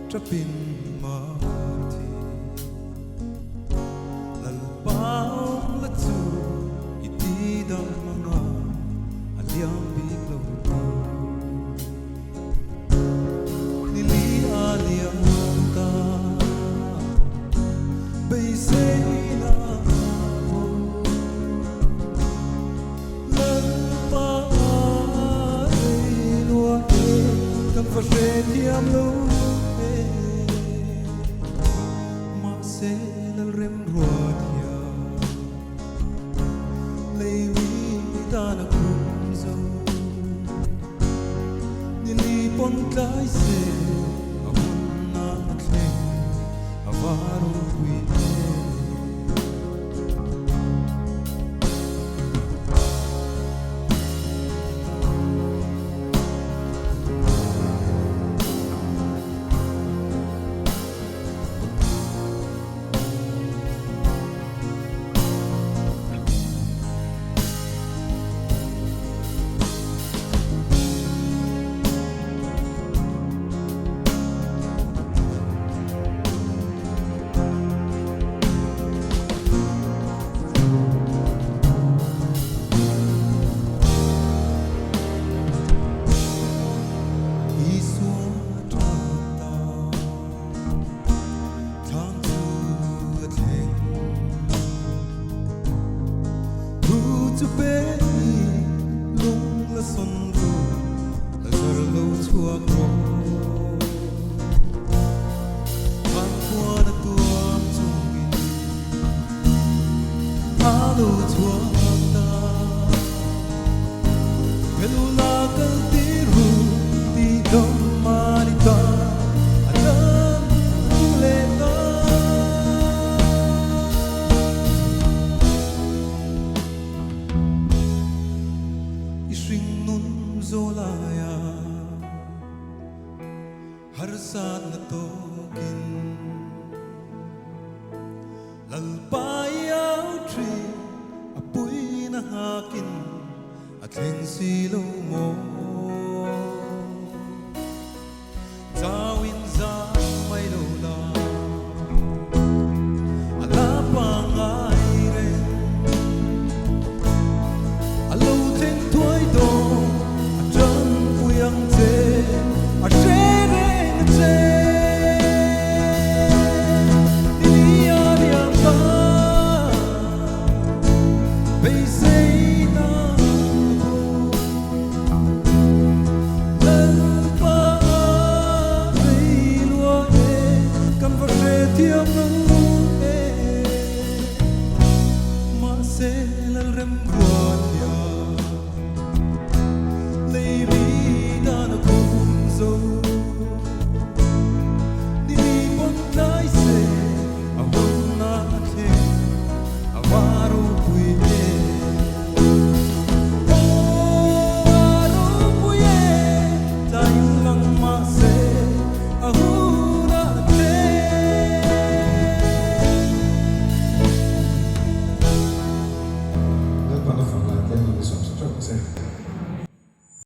Trapin marti lalpang latu iti dam mga aliang biglo nili aliang ta baisay na ako lalpang ay luwake kan fasetiam lo Lalramchuana lấy ta là cùng dâu nili pon cái xe ở một nát lên ở varo quỷ to be lung la son ro la zar lo chua gro van qua na tuam chung in alo chua ta pelu la kal ti ru ti dom mani ta adam le ta Zolaya har saat na tokin lalpayaw tree apoy na hakin at leng silo mo